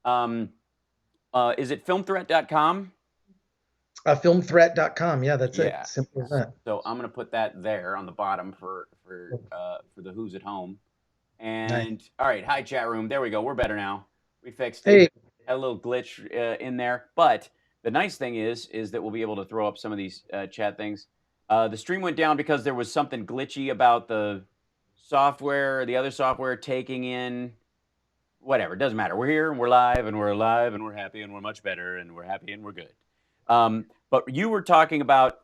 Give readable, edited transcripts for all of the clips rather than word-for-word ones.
Um, is it filmthreat.com? Filmthreat.com. Yeah, that's it. Yeah. Simple as that. So I'm gonna put that there on the bottom for the who's at home. Nice. And all right, hi chat room. There we go. We're better now. We fixed it. Hey, Had a little glitch in there, but the nice thing is that we'll be able to throw up some of these chat things. The stream went down because there was something glitchy about the software, the other software taking in whatever. It doesn't matter. We're here and we're live and we're alive and we're happy and we're much better and we're happy and we're good. But you were talking about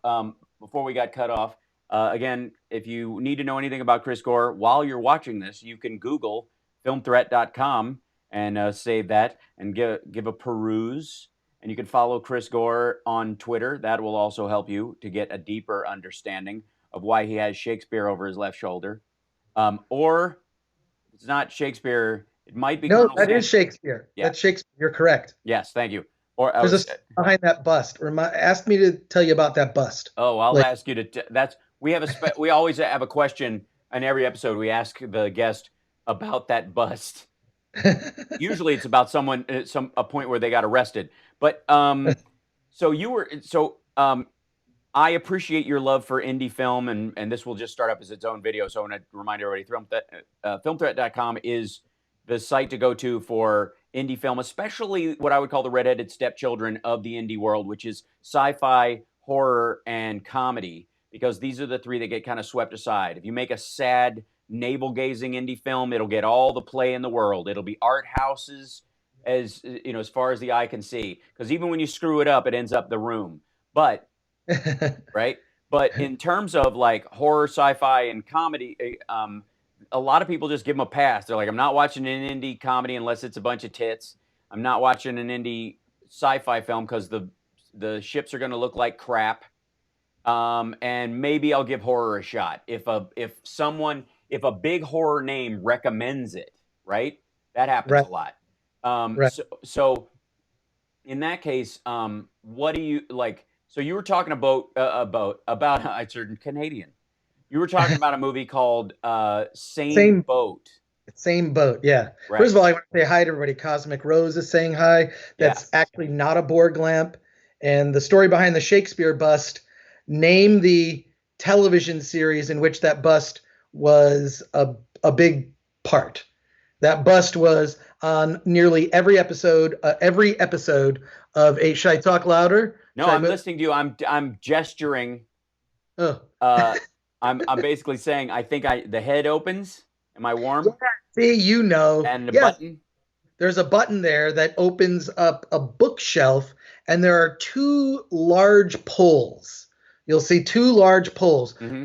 before we got cut off. Again, if you need to know anything about Chris Gore while you're watching this, you can Google filmthreat.com and save that and give a peruse. And you can follow Chris Gore on Twitter. That will also help you to get a deeper understanding of why he has Shakespeare over his left shoulder. Or if it's not Shakespeare, it might be no, Colonel that is Sanders. Shakespeare. Yeah. That's Shakespeare. You're correct. Yes. Thank you. Or I There's a was. story behind that bust. Ask me to tell you about that bust. Oh, I'll Like, ask you to. That's we have we always have a question in every episode. We ask the guest about that bust. Usually, it's about someone a point where they got arrested. But so you were I appreciate your love for indie film, and this will just start up as its own video. So I want to remind everybody, filmthreat.com is the site to go to for indie film, especially what I would call the redheaded stepchildren of the indie world, which is sci-fi, horror, and comedy, because these are the three that get kind of swept aside. If you make a sad, navel-gazing indie film, it'll get all the play in the world. It'll be art houses as you know, as far as the eye can see, because even when you screw it up, it ends up the room. But right? But in terms of like horror, sci-fi, and comedy, a lot of people just give them a pass. They're like, I'm not watching an indie comedy unless it's a bunch of tits. I'm not watching an indie sci-fi film because the ships are going to look like crap. And maybe I'll give horror a shot if a big horror name recommends it. Right? That happens right, a lot. right. So in that case, what do you like? So you were talking about I turned Canadian. You were talking about a movie called Same Same Boat, same boat. Yeah. First right? of all, I want to say hi to everybody. Cosmic Rose is saying hi. Yeah, That's actually not a Borg lamp. And the story behind the Shakespeare bust, name the television series in which that bust was a big part. That bust was on nearly every episode of a. Should I talk louder? no, Should I I'm move? listening to you. I'm gesturing. Oh. Uh, I'm basically saying I think the head opens. Am I Yeah, warm? see, you know. And the Yes, button. there's a button there that opens up a bookshelf, and there are two large pulls. You'll see two large pulls. Mm-hmm.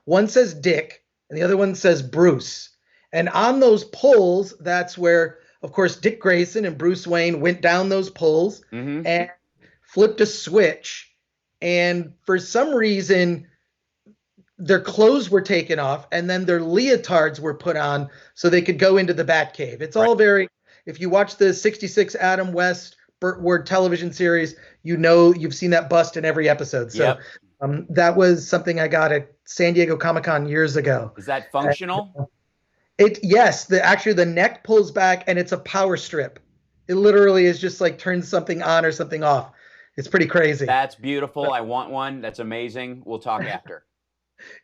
One says Dick, and the other one says Bruce. And on those pulls, that's where, of course, Dick Grayson and Bruce Wayne went down those pulls Mm-hmm. and flipped a switch. And for some reason, their clothes were taken off and then their leotards were put on so they could go into the Batcave. It's Right. all very, if you watch the 66 Adam West Burt Ward television series, you know you've seen that bust in every episode. So Yep. that was something I got at San Diego Comic-Con years ago. Is that functional? Yes, actually the neck pulls back and it's a power strip. It literally is just like turns something on or something off. It's pretty crazy. That's beautiful. I want one. That's amazing. We'll talk after.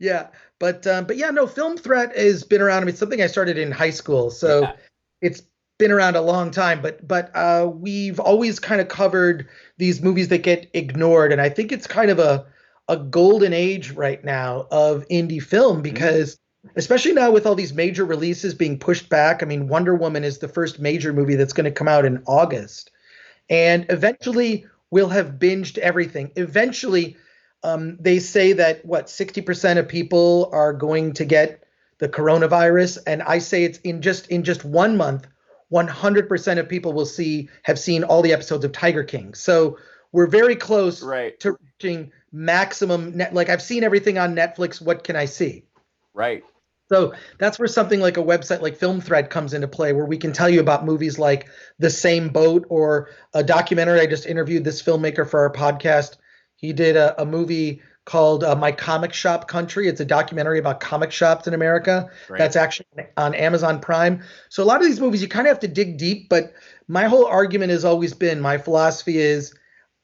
Yeah, but yeah, no, Film Threat has been around. I mean, it's something I started in high school, so Yeah. it's been around a long time. But we've always kind of covered these movies that get ignored, and I think it's kind of a golden age right now of indie film Mm-hmm. because especially now with all these major releases being pushed back. I mean, Wonder Woman is the first major movie that's going to come out in August, and eventually we'll have binged everything. Eventually they say that what 60% of people are going to get the coronavirus, and I say it's in just 1 month, 100% of people will have seen all the episodes of Tiger King. So we're very close Right. to reaching maximum net. Like I've seen everything on Netflix. What can I see? Right. So that's where something like a website like Film Thread comes into play, where we can tell you about movies like The Same Boat or a documentary. I just interviewed this filmmaker for our podcast. He did a movie called My Comic Shop Country. It's a documentary about comic shops in America. Great. That's actually on Amazon Prime. So a lot of these movies, you kind of have to dig deep. But my whole argument has always been, my philosophy is,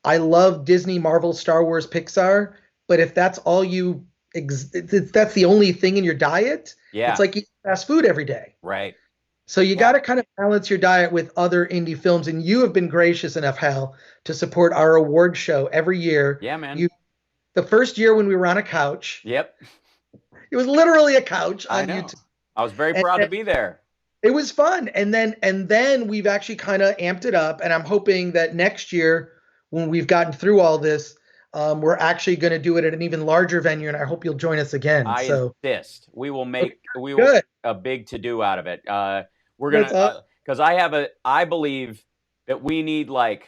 I love Disney, Marvel, Star Wars, Pixar. But if that's all you, if that's the only thing in your diet, it's Yeah. like eating fast food every day. Right. So you Yeah. got to kind of balance your diet with other indie films. And you have been gracious enough, Hal, to support our award show every year. Yeah, man. You, the first year when we were on a couch, Yep. it was literally a couch I on know. YouTube, I was very and proud to be there. it was fun. And then we've actually kind of amped it up. And I'm hoping that next year, when we've gotten through all this, we're actually going to do it at an even larger venue. And I hope you'll join us again. I So insist. We will good. make a big to do out of it. We're That's gonna up. because I believe that we need like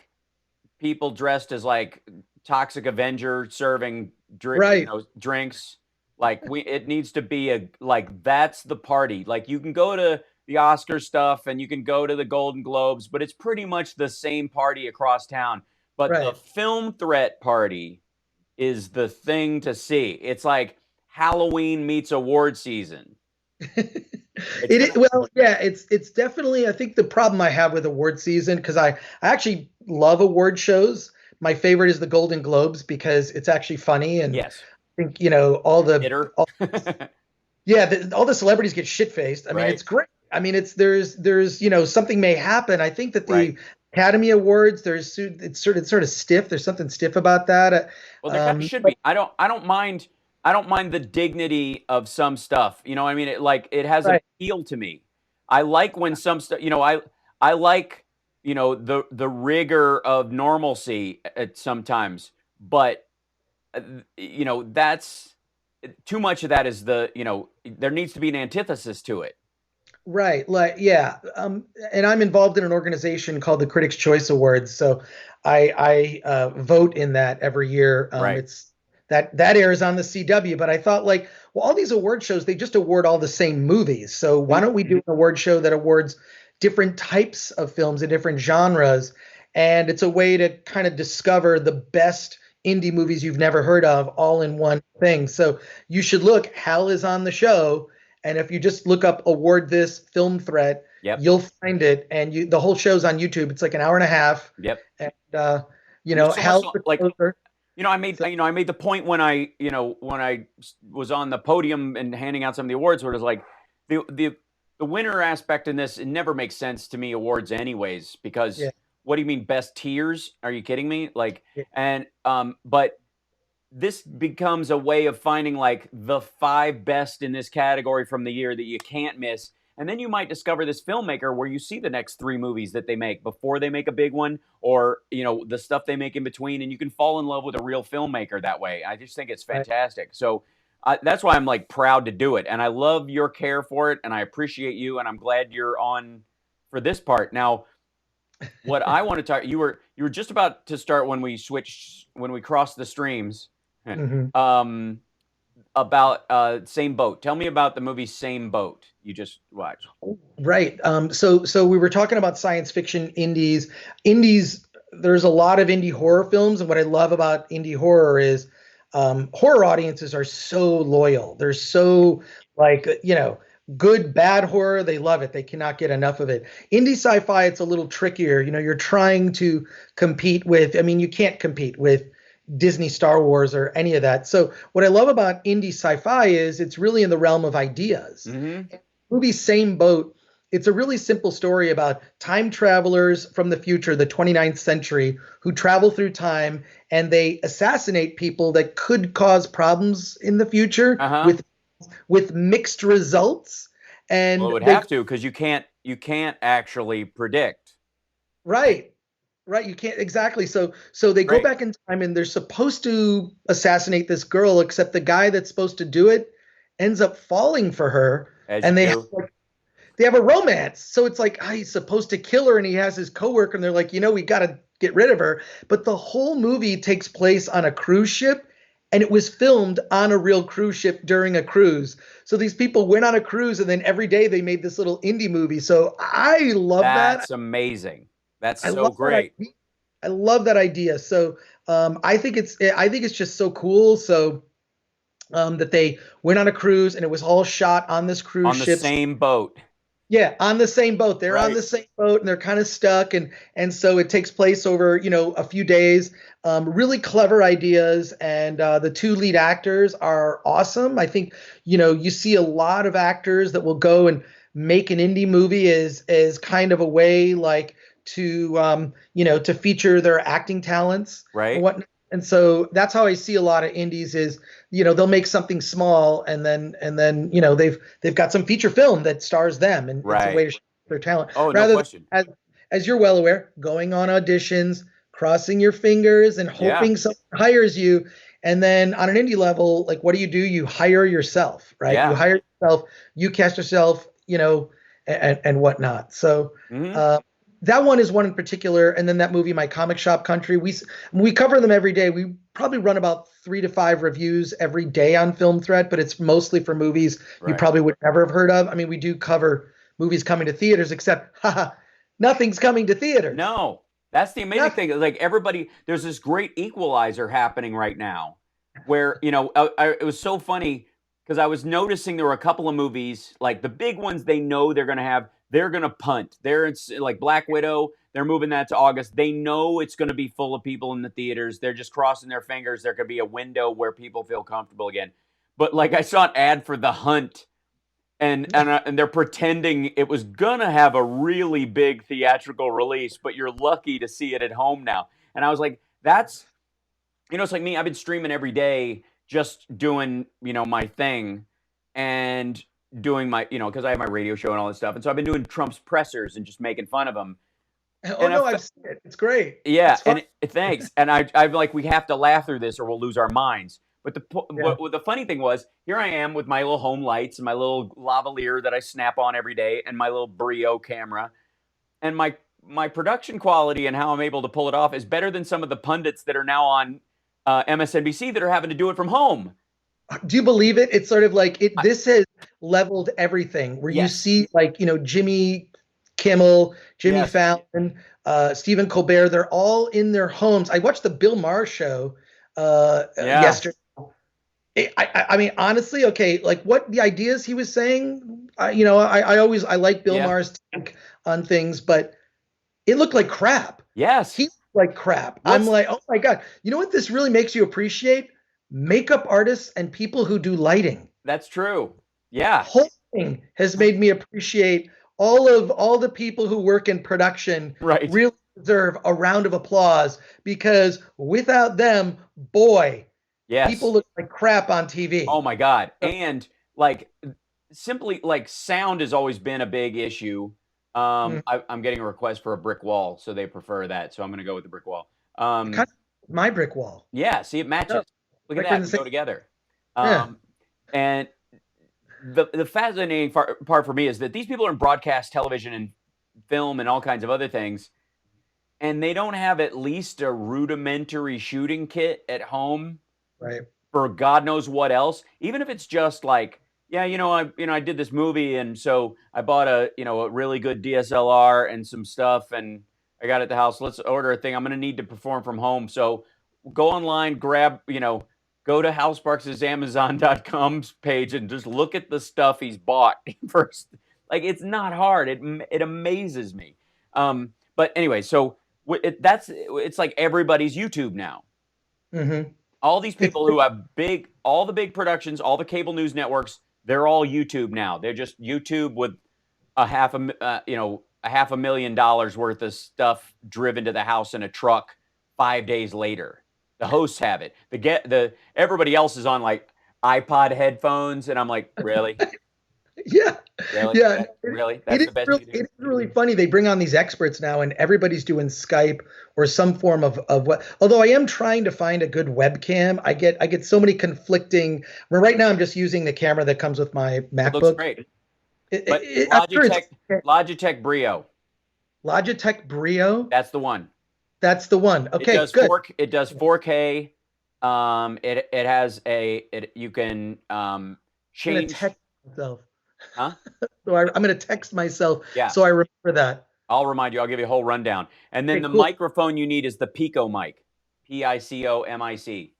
people dressed as like toxic Avenger serving Right. drinks. Like it needs to be a like that's the party. Like you can go to the Oscar stuff and you can go to the Golden Globes, but it's pretty much the same party across town. But the Right. film threat party is the thing to see. It's like Halloween meets award season. It's It gonna is, well, yeah, it's definitely, I think the problem I have with award season, because I actually love award shows. My favorite is the Golden Globes because it's actually funny, and yes, I think, all the hitter. all, yeah, all the celebrities get shit faced. I mean, Right, it's great. I mean, it's there's something may happen. I think that right. the Academy Awards, it's sort of stiff. There's something stiff about that. Well, there kind of should But be. I don't mind the dignity of some stuff. You know what I mean? It has an right, appeal to me. I like when some stuff, I like, the rigor of normalcy at sometimes, but that's too much of that is there needs to be an antithesis to it. right, like yeah. And I'm involved in an organization called the Critics' Choice Awards, so I vote in that every year. Right. It's that airs on the CW, but I thought, like, well, all these award shows, they just award all the same movies. So why Mhm. don't we do an award show that awards different types of films and different genres? And it's a way to kind of discover the best indie movies you've never heard of all in one thing. So you should look. Hal is on the show, and if you just look up award this film threat, Yep. you'll find it. And the whole show's on YouTube. It's like an hour and a half, Yep. and And there's so much Hal's the like closer. So I made the point when I was on the podium and handing out some of the awards where it was like the winner aspect in this, it never makes sense to me awards anyways, because yeah, what do you mean best tiers? Are you kidding me? Like, yeah, and but this becomes a way of finding like the five best in this category from the year that you can't miss. And then you might discover this filmmaker where you see the next three movies that they make before they make a big one, or the stuff they make in between, and you can fall in love with a real filmmaker that way. I just think it's right. fantastic. So that's why I'm like proud to do it, and I love your care for it, and I appreciate you, and I'm glad you're on for this part now. What I want to talk, you were just about to start when we crossed the streams. Mhm. um, about Same Boat. Tell me about the movie Same Boat you just watched. Right. So we were talking about science fiction indies. Indies, there's a lot of indie horror films, and what I love about indie horror is horror audiences are so loyal. They're so, like, good, bad horror. They love it. They cannot get enough of it. Indie sci-fi, it's a little trickier. You're trying to compete with, I mean, you can't compete with Disney, Star Wars, or any of that. So what I love about indie sci-fi is it's really in the realm of ideas. Mm-hmm. Movie Same Boat, it's a really simple story about time travelers from the future, the 29th century, who travel through time and they assassinate people that could cause problems in the future Uh-huh. with mixed results. Well, it And would they have to, because you can't actually predict. right, right, you can't exactly. So they go Great. back in time and they're supposed to assassinate this girl, except the guy that's supposed to do it ends up falling for her, As you and do. they have a romance. So it's like, he's supposed to kill her, and he has his coworker, and they're like, we got to get rid of her. But the whole movie takes place on a cruise ship, and it was filmed on a real cruise ship during a cruise. So these people went on a cruise, and then every day they made this little indie movie. So I love that. That's amazing. That's I so love that great. idea. I love that idea. So I think it's just so cool. So that they went on a cruise and it was all shot on this cruise On the ship. same boat. Yeah, on the same boat. They're on Right. the same boat and they're kind of stuck, and so it takes place over a few days. Really clever ideas, and the two lead actors are awesome. I think you see a lot of actors that will go and make an indie movie as kind of a way like to feature their acting talents and Right. whatnot. And so that's how I see a lot of indies is they'll make something small and then they've got some feature film that stars them, and it's a way Right. to show their talent Oh, no rather than question. as you're well aware, going on auditions, crossing your fingers and Yeah. hoping someone hires you. And then on an indie level, like what do? You hire yourself, right? You Yeah. hire yourself, you cast yourself, and whatnot. So Hmm. uh, that one is one in particular. And then that movie, My Comic Shop Country, we cover them every day. We probably run about 3 to 5 reviews every day on Film Threat, but it's mostly for movies you Right. probably would never have heard of. I mean, we do cover movies coming to theaters, except haha, nothing's coming to theaters. No, that's the amazing Nothing. thing. Like everybody, there's this great equalizer happening right now, where it was so funny because I was noticing there were a couple of movies, like the big ones. They know they're gonna punt. Like Black Widow. They're moving that to August. They know it's going to be full of people in the theaters. They're just crossing their fingers. There could be a window where people feel comfortable again. But like I saw an ad for The Hunt, and they're pretending it was gonna have a really big theatrical release, but you're lucky to see it at home now. And I was like, that's it's like me. I've been streaming every day, just doing my thing, and doing my because I have my radio show and all this stuff, and so I've been doing Trump's pressers and just making fun of him. Oh And no, I've seen it. It's great. yeah, It's fun. and thanks. And I'm like, we have to laugh through this or we'll lose our minds. But Yeah. the funny thing was, here I am with my little home lights and my little lavalier that I snap on every day, and my little Brio camera, and my production quality and how I'm able to pull it off is better than some of the pundits that are now on MSNBC that are having to do it from home. Do you believe it? It's sort of like it. I, This has leveled everything. Where you yes, see, like Jimmy Kimmel, Jimmy yes, Fallon, Stephen Colbert. They're all in their homes. I watched the Bill Maher show yeah, yesterday. I mean, honestly, okay, like what the ideas he was saying. I like Bill yeah, Maher's take on things, but it looked like crap. yes. He looked like crap. I'm What's like, oh my god. You know what this really makes you appreciate? Makeup artists and people who do lighting. That's true. Yeah, Whole thing has made me appreciate all the people who work in production right. really deserve a round of applause because without them, boy, people Yes. look like crap on Oh TV. my God. And like simply like sound has always been a big issue. Mm, I'm getting a request for a brick wall, so they prefer that. So I'm going to go with the brick wall. kind of my brick wall. Yeah, see, it Yeah, matches. Look at like we're in that. the We same. go together. Yeah, Um, and the fascinating part for me is that these people are in broadcast television and film and all kinds of other things, and they don't have at least a rudimentary shooting kit at home right. for God knows what else. Even if it's just like, yeah, I did this movie, and so I bought a really good DSLR and some stuff, and I got it at the house. Let's order a thing. I'm gonna need to perform from home, so go online, go to Houseparks' Amazon.com page and just look at the stuff he's bought first. Like it's not hard. It amazes me. But anyway, so it's like everybody's YouTube now. Hmm. All these It's people who have all the big productions, all the cable news networks, they're all YouTube now. They're just YouTube with a $500,000 worth of stuff driven to the house in a truck 5 days later. The hosts have it. Everybody else is on like iPod headphones, and I'm like, really, yeah, really, yeah. really, It that's is the best really, you it do. is really funny. They bring on these experts now, and everybody's doing Skype or some form of what. Although I am trying to find a good webcam, I get so many conflicting. Well, right now I'm just using the camera that comes with my It looks MacBook. great, but I'm sure it's okay. Logitech Brio, Logitech Brio. that's the one. That's the one. Okay, good. It does 4K. You can I'm gonna change. text myself. Huh? So I'm gonna text myself Yeah, so I remember that. I'll remind you. I'll give you a whole rundown. And then Okay, the cool. microphone you need is the Pico mic, Picomic.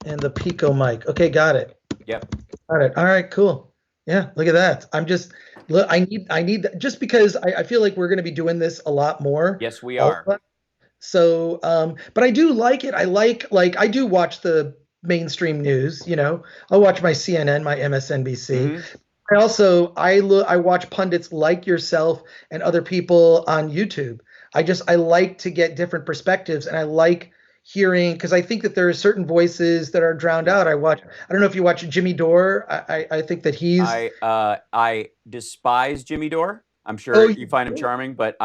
and the Pico mic. Okay, got it. Yep. Got it. All right, cool. Yeah, look at that. I'm just look. I need that just because I feel like we're going to be doing this a lot more. Yes, we All are. of us. So, but I do like it. I like I do watch the mainstream news. I'll watch my CNN, my MSNBC. Hmm. I watch pundits like yourself and other people on YouTube. I like to get different perspectives, and I like hearing because I think that there are certain voices that are drowned Yeah. out. I don't know if you watch Jimmy Dore. I think that he's I despise Jimmy Dore. I'm oh sure you find him charming, but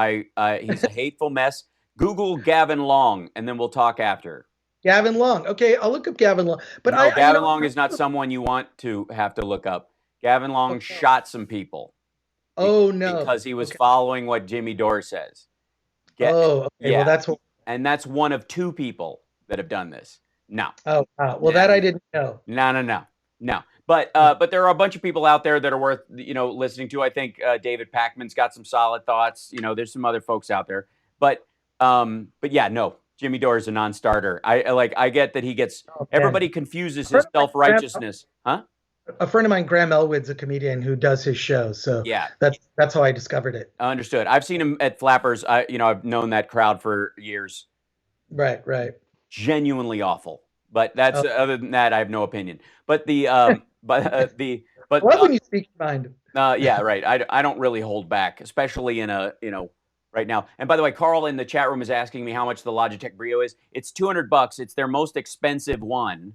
he's a hateful mess. Google Gavin Long, and then we'll talk after. Gavin Long. Okay, I'll look up Gavin Long. But No, I Gavin Long is not someone you want to have to look up. Gavin Long okay. shot some people Oh no. because he was Okay. following what Jimmy Dore says. Get Oh, okay. Well, Yeah, that's what. and that's one of two people that have done this. No, Oh, wow. Well, no, that I didn't know. no. But there are a bunch of people out there that are worth listening to. I think David Pakman's got some solid thoughts. There's some other folks out there, but yeah, no. Jimmy Dore is a non-starter. I get that he gets Oh, man. everybody confuses A friend his of mine, self-righteousness, huh? Graham Elwood's a comedian who does his show, so Yeah, that's how I discovered it. understood. I've seen him at Flappers. I've known that crowd for years. Right, right. Genuinely awful. But that's Oh, other than that, I have no opinion. But I love when you speak your mind. yeah, right. I don't really hold back, especially in a right now. And by the way, Carl in the chat room is asking me how much the Logitech Brio is. It's $200. It's their most expensive one.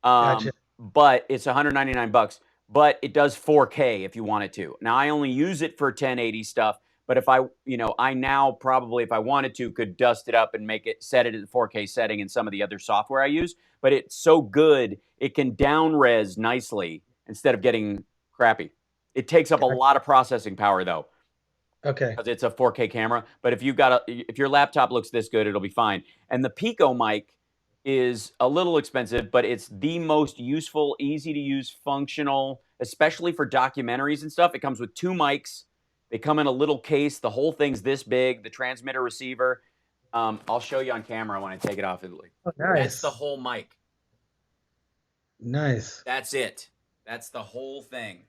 Gotcha. But it's $199. But it does 4K if you want it to. Now I only use it for 1080 stuff. But if I now probably, if I wanted to, could dust it up and set it at the 4K setting in some of the other software I use. But it's so good, it can down res nicely instead of getting crappy. It takes up a lot of processing power though, Okay. because it's a 4K camera. But if your laptop looks this good, it'll be fine. And the Pico mic is a little expensive, but it's the most useful, easy to use, functional, especially for documentaries and stuff. It comes with two mics. They come in a little case. The whole thing's this big, the transmitter receiver. I'll show you on camera when I take it off. Oh, That's the nice. whole mic. Nice. That's it. That's the whole thing.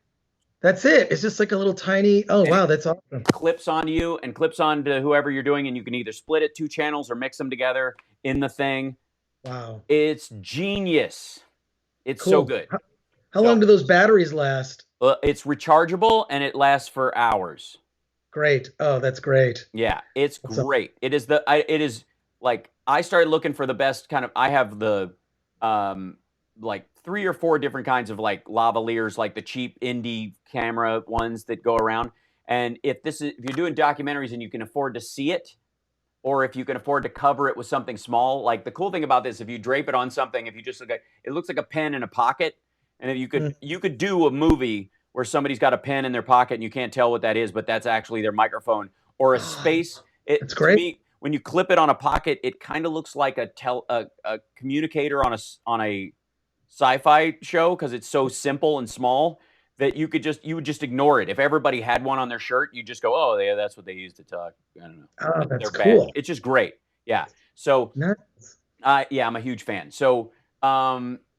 That's it. It's just like a little tiny. Oh, And wow, it that's awesome. clips onto you and clips onto whoever you're doing, and you can either split it two channels or mix them together in the thing. Wow. It's genius. It's so Cool. good. How long do those batteries last? It's rechargeable and it lasts for hours. Great. Oh, that's great. Yeah, it's That's a- great. It is like I started looking for the best kind of. I have the like 3 or 4 different kinds of like lavaliers, like the cheap indie camera ones that go around. And if you're doing documentaries and you can afford to see it, or if you can afford to cover it with something small, like the cool thing about this, if you drape it on something, if you just it looks like a pen in a pocket, and if you could do a movie where somebody's got a pen in their pocket and you can't tell what that is, but that's actually their microphone or a space. That's To great. me, when you clip it on a pocket, it kind of looks like a communicator on a sci-fi show because it's so simple and small that you would just ignore it. If everybody had one on their shirt, you just go, oh yeah, that's what they use to talk. I don't know. Oh, that's They're bad. cool. It's just great. Yeah. So Nice. yeah, I'm a huge fan. So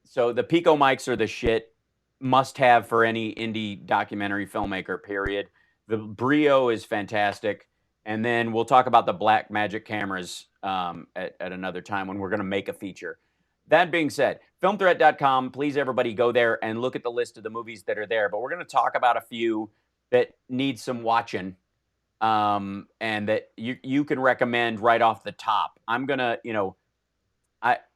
so the Pico mics are the shit. Must have for any indie documentary filmmaker, period. The Brio is fantastic. And then we'll talk about the Black Magic cameras at another time when we're going to make a feature. That being said, filmthreat.com, please everybody go there and look at the list of the movies that are there. But we're going to talk about a few that need some watching and that you can recommend right off the top. I'm going to,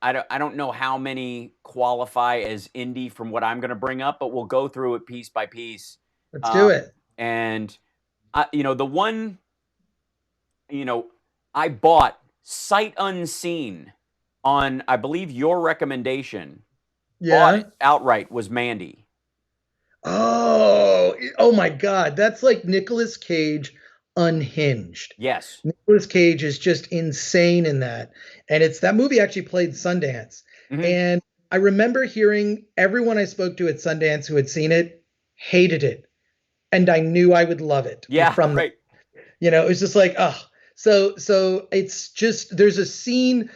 I don't know how many qualify as indie from what I'm going to bring up, but we'll go through it piece by piece. Let's do it. And the one, I bought sight unseen on, I believe your recommendation. Yeah. Bought it outright was Mandy. Oh my God. That's like Nicolas Cage unhinged. Yes. Nicolas Cage is just insane in that. And that movie actually played Sundance. Mhm. And I remember hearing everyone I spoke to at Sundance who had seen it hated it. And I knew I would love it. Yeah, from right. it was just like, oh. So it's just, there's a scene,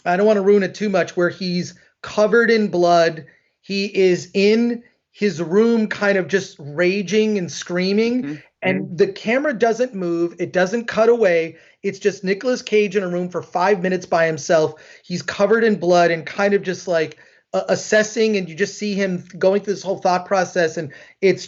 I don't want to ruin it too much, where he's covered in blood. He is in his room, kind of just raging and screaming. Mhm. And the camera doesn't move. It doesn't cut away. It's just Nicolas Cage in a room for 5 minutes by himself. He's covered in blood and kind of just like assessing, and you just see him going through this whole thought process, and it's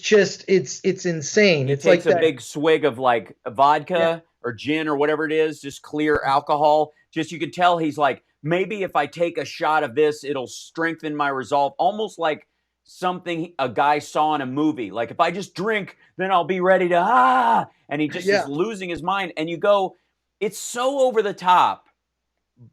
insane. He It's takes like a that. big swig of like Yeah, vodka or gin or whatever it is, just clear alcohol. Just you can tell he's like, maybe if I take a shot of this, it'll strengthen my resolve. Almost like something a guy saw in a movie. Like if I just drink, then I'll be ready to and he just is yeah, losing his mind. And you go, it's so over the top,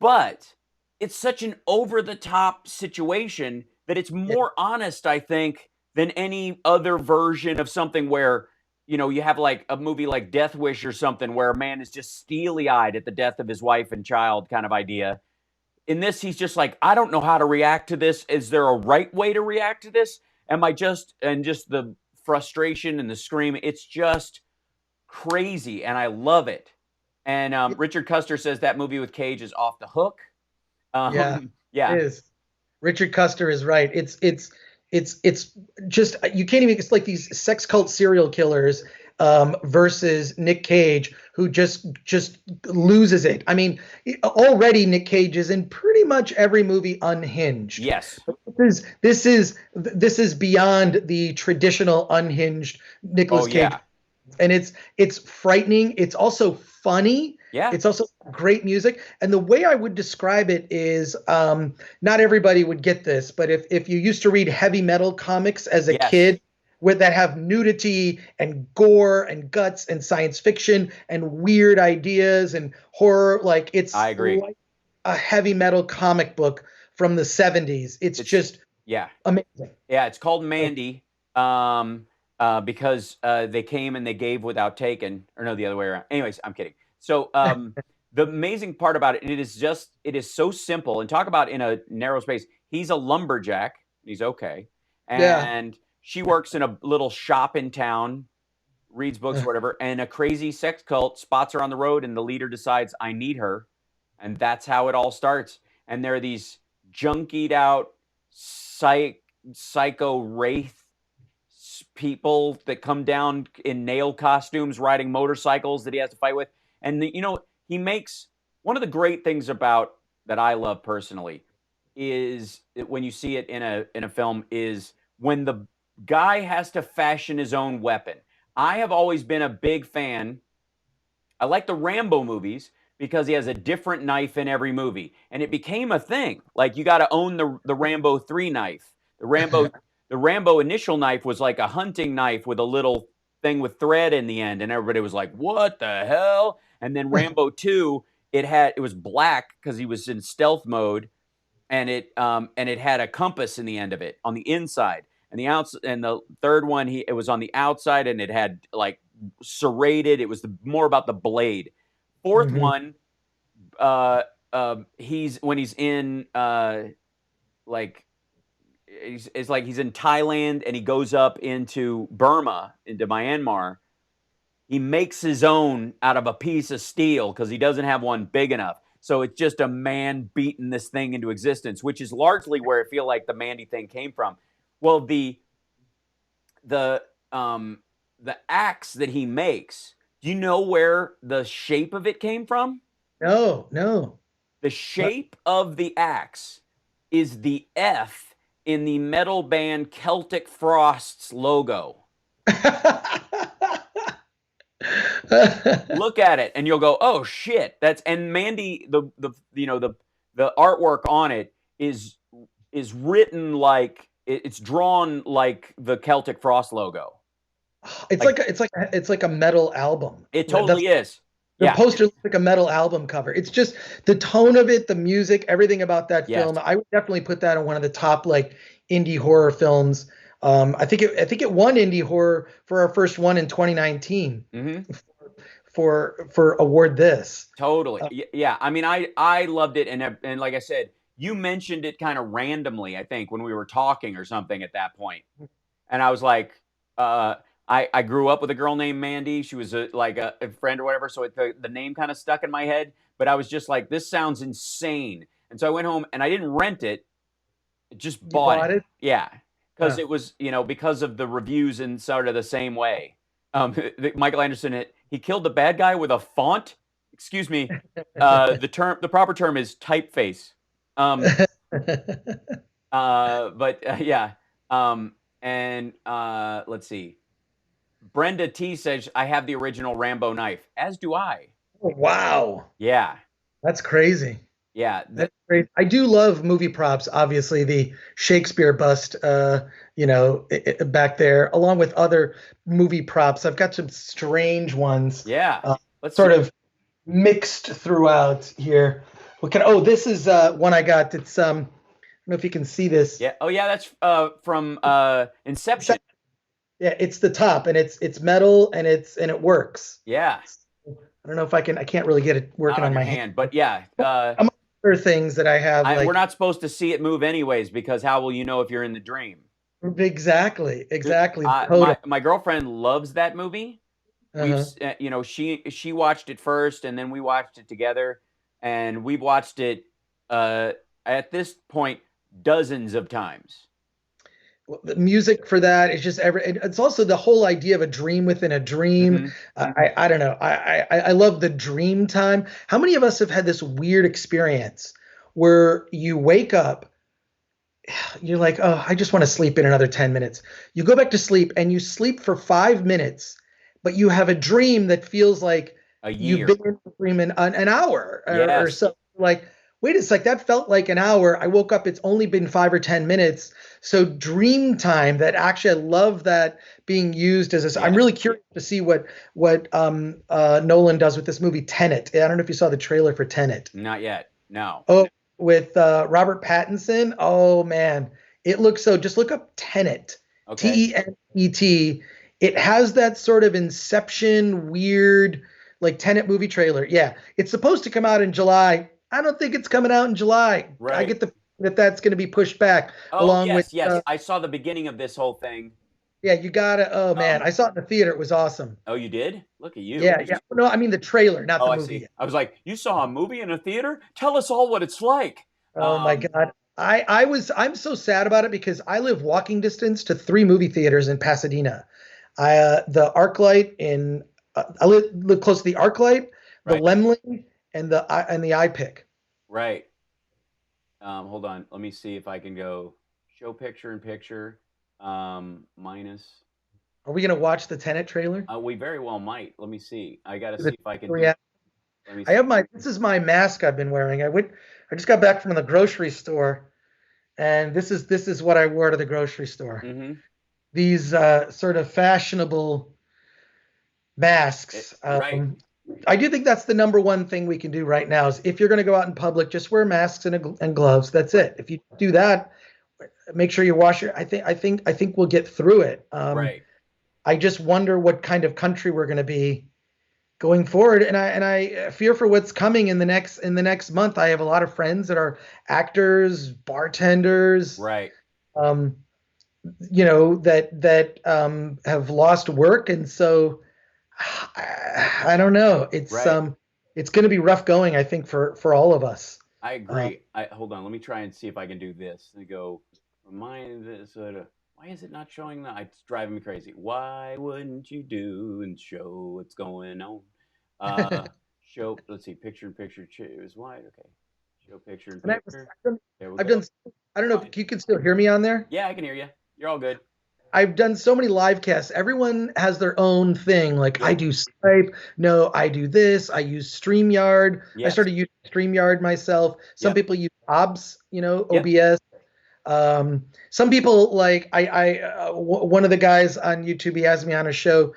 but it's such an over the top situation that it's yeah, more honest, I think, than any other version of something where, you have like a movie like Death Wish or something where a man is just steely eyed at the death of his wife and child kind of idea. In this, he's just like, I don't know how to react to this. Is there a right way to react to this? Am I just the frustration and the scream? It's just crazy, and I love it. And Richard Custer says that movie with Cage is off the hook. yeah. It Yeah, is. Richard Custer is right. It's just you can't even. It's like these sex cult serial killers versus Nick Cage, who just loses it. I mean, already Nick Cage is in pretty much every movie unhinged. yes, This is beyond the traditional unhinged oh Nicolas Cage, yeah, and it's frightening. It's also funny. yeah, It's also great music. And the way I would describe it is, not everybody would get this, but if you used to read heavy metal comics as a yes, kid, with that have nudity and gore and guts and science fiction and weird ideas and horror, like it's I agree. like a heavy metal comic book from the 70s. It's It's just yeah, amazing. yeah. It's called Mandy, because they came and they gave without taking, or no, the other way around. Anyways, I'm kidding. So the amazing part about it, it is so simple. And talk about in a narrow space. He's a lumberjack. He's okay, Yeah. and she works in a little shop in town, reads books or whatever, and a crazy sex cult spots her on the road, and the leader decides, I need her. And that's how it all starts. And there are these junkied out psycho wraith people that come down in nail costumes riding motorcycles that he has to fight with. And he makes one of the great things about that I love personally is when you see it in a film is when the guy has to fashion his own weapon. I have always been a big fan. I like the Rambo movies because he has a different knife in every movie, and it became a thing. Like you got to own the Rambo 3 knife. The Rambo initial knife was like a hunting knife with a little thing with thread in the end, and everybody was like, "What the hell?" And then Rambo 2, it was black because he was in stealth mode, and it had a compass in the end of it on the inside. And the third one, it was on the outside, and it had like serrated. It was more about the blade. Fourth Mhm. one, he's when he's in like it's like he's in Thailand and he goes up into Burma, into Myanmar. He makes his own out of a piece of steel because he doesn't have one big enough. So it's just a man beating this thing into existence, which is largely where I feel like the Mandy thing came from. Well, the the axe that he makes, do you know where the shape of it came from? No, no. The shape of the axe is the F in the metal band Celtic Frost's logo. Look at it and you'll go, oh shit, and Mandy, the artwork on it is written like it's drawn like the Celtic Frost logo. It's Like like it's like a metal album. it That's totally is. the Yeah. poster looks like a metal album cover. It's just the tone of it, the music, everything about that Yes. film. I would definitely put that on one of the top like indie horror films. I think it won indie horror for our first one in 2019 Mm-hmm. for award this. Totally. Uh, Yeah. I mean, I loved it, and like I said, you mentioned it kind of randomly. I think when we were talking or something at that point, and I was like, uh, I grew up with a girl named Mandy. She was like a friend or whatever, so the name kind of stuck in my head. But I was just like, this sounds insane, and so I went home and I didn't rent it. Just You bought bought it. it? Yeah, because Huh. it was, because of the reviews and sort of the same way. Michael Anderson, he killed the bad guy with a font. Excuse me. The proper term is typeface. Um, but yeah. And let's see. Brenda T says, I have the original Rambo knife, as do I. Wow. Yeah. That's crazy. Yeah. That's great. I do love movie props. Obviously, the Shakespeare bust, back there, along with other movie props. I've got some strange ones, Yeah. uh, Let's sort see. of mixed throughout here. What kind? Oh, this is one I got. It's I don't know if you can see this. Yeah. Oh, yeah. That's from Inception. Yeah, it's the top, and it's metal, and it works. Yeah. I don't know if I can. I can't really get it Not working on on your my hand. hand, but yeah. Among other things that I have, We're like not supposed to see it move anyways, because how will you know if you're in the dream? exactly, totem. My girlfriend loves that movie. Uh-huh. She watched it first, and then we watched it together, and we've watched it uh, at this point dozens of times. The music for that is just it's also the whole idea of a dream within a dream. Hmm. I don't know. I love the dream time. How many of us have had this weird experience where you wake up, you're like, oh, I just want to sleep in another 10 minutes. You go back to sleep and you sleep for 5 minutes, but you have a dream that feels like A you've year. been in the dream in an hour or Yes. so. Like, wait a sec, that felt like an hour. I woke up, it's only been 5 or 10 minutes. So dream time, that actually, I love that being used as a, I'm Yes. really curious to see what Nolan does with this movie Tenet. I don't know if you saw the trailer for Tenet. Not yet. No. Oh, with Robert Pattinson. Oh man, it looks so. Just look up Tenet, Okay. Tenet. It has that sort of Inception weird, like Tenet movie trailer. Yeah, it's supposed to come out in July. I don't think it's coming out in July. I Right. get the that's going to be pushed back Oh, along with. yes, yes. I saw the beginning of this whole thing. Yeah, you gotta. Oh man, Um, I saw it in the theater. It was awesome. oh, you did? Look at you. Yeah, yeah. No, I mean the trailer, not Oh, the I movie. see. I was like, you saw a movie in a theater? Tell us all what it's like. Oh my Um, God. I'm so sad about it because I live walking distance to three movie theaters in Pasadena. The ArcLight in I live close to the ArcLight, the right, Lemley, and the iPick. right. Hold on. Let me see if I can go show picture in picture. Minus. Are we gonna watch the Tenet trailer? We very well might. Let me see. I got to see The if I can do. yeah. Let me I see. have my this is my mask I've been wearing. I just got back from the grocery store, and this is what I wore to the grocery store. Mm-hmm. These sort of fashionable masks. Right. I do think that's the number one thing we can do right now is if you're going to go out in public, just wear masks and gloves. That's Right. it. If you do that, make sure you wash your. I think we'll get through it. Right. I just wonder what kind of country we're going to be going forward, and I fear for what's coming in the next month. I have a lot of friends that are actors, bartenders, Right. um, that have lost work, and so I don't know. Right. It's going to be rough going, I think, for all of us. I Uh, agree. Hold on. Let me try and see if I can do this. And go remind this. Why is it not showing that? It's driving me crazy. Why wouldn't you do and show what's going on? Uh, show. Let's see. Picture in picture. Choose wide. Okay. Show picture in and picture. There we I've done. go. I don't know Fine. if you can still hear me on there. Yeah, I can hear you. You're all good. I've done so many live casts. Everyone has their own thing. Like I Yep. do Skype. No, I do this. I use StreamYard. I Yes. started using StreamYard myself. Some Yep. people use OBS, Yep. OBS. Some people like one of the guys on YouTube. He has me on a show.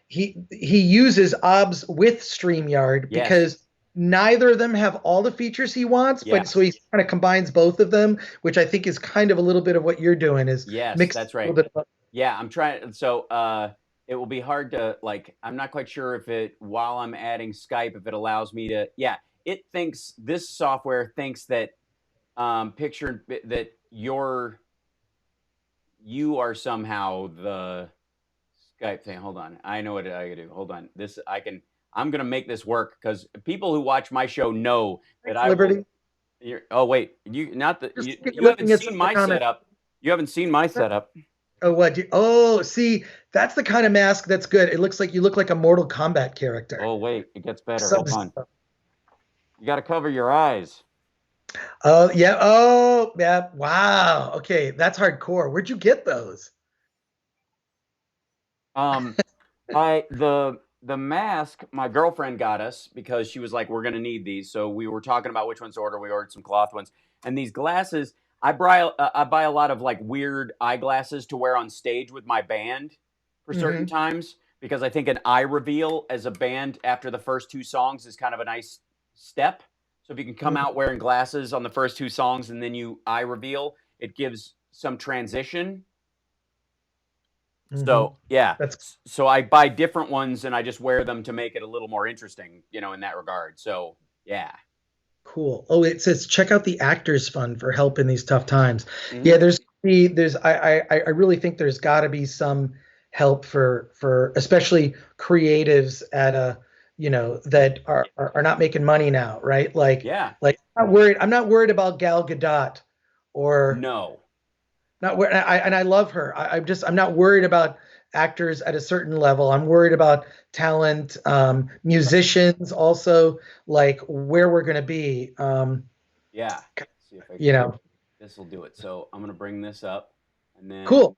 He uses OBS with StreamYard Yes. because neither of them have all the features he wants, but so Yes. he kind of combines both of them, which I think is kind of a little bit of what you're doing is Yes. mix That's a little right. bit of. Yeah, I'm trying. So it will be hard to like. I'm not quite sure if it while I'm adding Skype if it allows me to. Yeah, it thinks this software thinks that picture that you are somehow the Skype thing. Hold on, I know what I gotta do. Hold on, I'm gonna make this work because people who watch my show know that Thanks, I will. Liberty. Oh wait, you not the Just you haven't looking at some seen of the my comments. setup. You haven't seen my setup. Oh, what? Oh, see, that's the kind of mask that's good. It looks like you look like a Mortal Kombat character. Oh wait, it gets better. Some Hold on. stuff. You got to cover your eyes. Oh, yeah. Oh, yeah. Wow. Okay, that's hardcore. Where'd you get those? Um, the mask my girlfriend got us because she was like, "We're gonna need these." So we were talking about which ones to order. We ordered some cloth ones, and these glasses. I buy a lot of like weird eyeglasses to wear on stage with my band for certain Hmm. times because I think an eye reveal as a band after the first two songs is kind of a nice step. So if you can come out wearing glasses on the first two songs and then you eye reveal, it gives some transition. Hmm. So yeah, That's so I buy different ones and I just wear them to make it a little more interesting, in that regard. So yeah. cool. Oh, it says check out the Actors Fund for help in these tough times. Hmm. Yeah, I really think there's got to be some help for especially creatives at a that are not making money now, right? Yeah. I'm not worried about Gal Gadot or No. not where and I love her. I'm not worried about actors at a certain level. I'm worried about talent, musicians also, like where we're gonna be. Yeah. Let's see if I You can. know, This will do it. So I'm gonna bring this up, and then cool.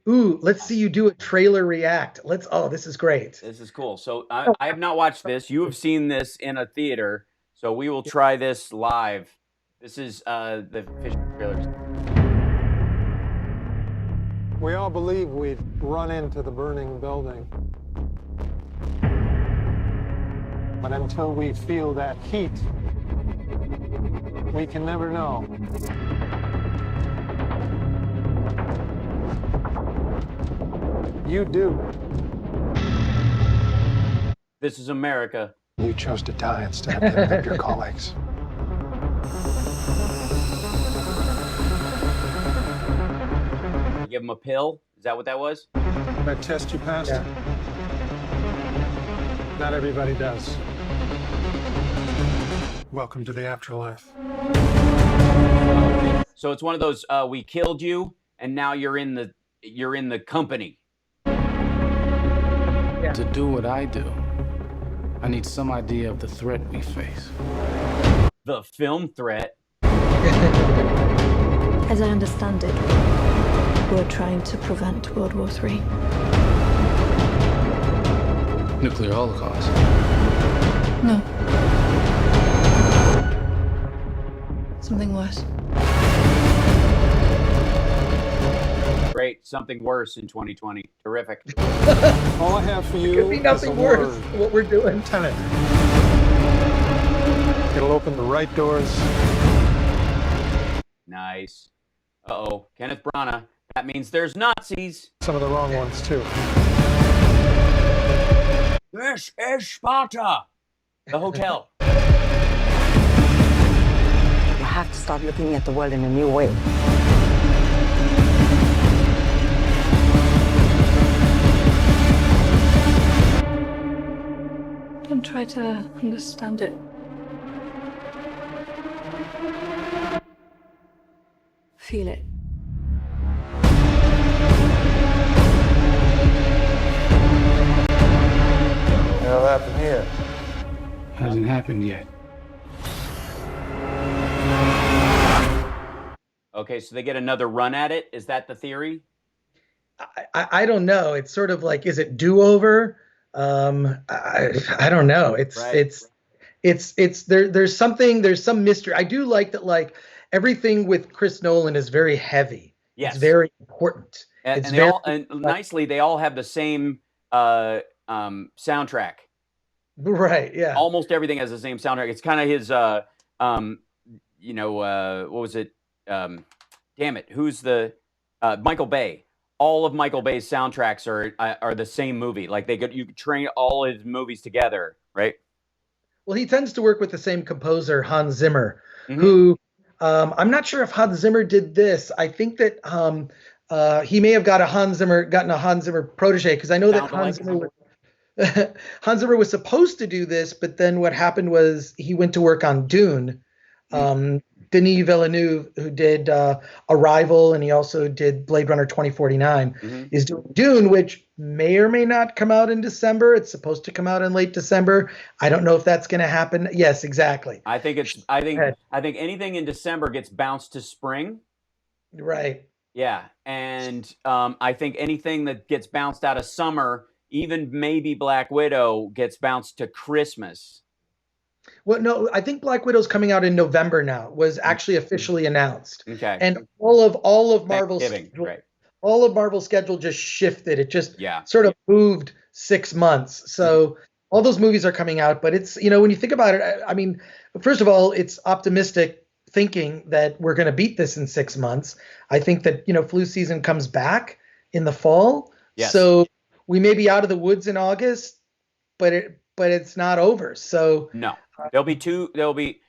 Ooh, let's see you do a trailer react. Oh, this is great. this is cool. So I have not watched this. You have seen this in a theater, so we will try this live. This is the official trailer. We all believe we'd run into the burning building. But until we feel that heat, we can never know. You do. This is America. You chose to die instead of living up your colleagues. You give him a pill. Is that what that was? That test you passed? Yeah. Not everybody does. Welcome to the afterlife. So it's one of those we killed you and now you're in the company. To do what I do, I need some idea of the threat we face. The film threat. As I understand it, we're trying to prevent World War III. Nuclear holocaust. No. Something worse. Great. Something worse in 2020. Terrific. All I have for you Could be is nothing a worse word. than what we're doing. Tenet. It'll open the right doors. Nice. Uh-oh. Kenneth Branagh. That means there's Nazis. Some of the wrong ones, too. This is Sparta. The hotel. You have to start looking at the world in a new way. Don't try to understand it. Feel it. What'll happen here? Hasn't happened yet. Okay, so they get another run at it. Is that the theory? I don't know. It's sort of like, is it do-over? I don't know. Right. There's some mystery. I do like that, like everything with Chris Nolan is very heavy. Yes. It's very important. And, It's and they very all and nicely they all have the same soundtrack. right. Yeah. Almost everything has the same soundtrack. It's kind of his what was it? Damn it. Who's the Michael Bay. All of Michael Bay's soundtracks are the same movie. Like you could train all his movies together, right? Well, he tends to work with the same composer, Hans Zimmer, Mhm. who I'm not sure if Hans Zimmer did this. I think that he may have gotten a Hans Zimmer protege, because I know that Hans Zimmer was supposed to do this, but then what happened was he went to work on Dune, Denis Villeneuve, who did Arrival, and he also did Blade Runner 2049, is doing Dune, which may or may not come out in December. It's supposed to come out in late December. I don't know if that's going to happen. Yes, exactly. I think anything in December gets bounced to spring. Right. Yeah, and I think anything that gets bounced out of summer, even maybe Black Widow, gets bounced to Christmas. Well, no, I think Black Widow's coming out in November now. Was actually officially announced. Okay. And all of Marvel's right. all of Marvel's schedule just shifted. It just Yeah. sort of moved 6 months. So all those movies are coming out, but it's, when you think about it, I mean, first of all, it's optimistic thinking that we're going to beat this in 6 months. I think that, flu season comes back in the fall. Yes. So we may be out of the woods in August, but it's not over. So no. There'll be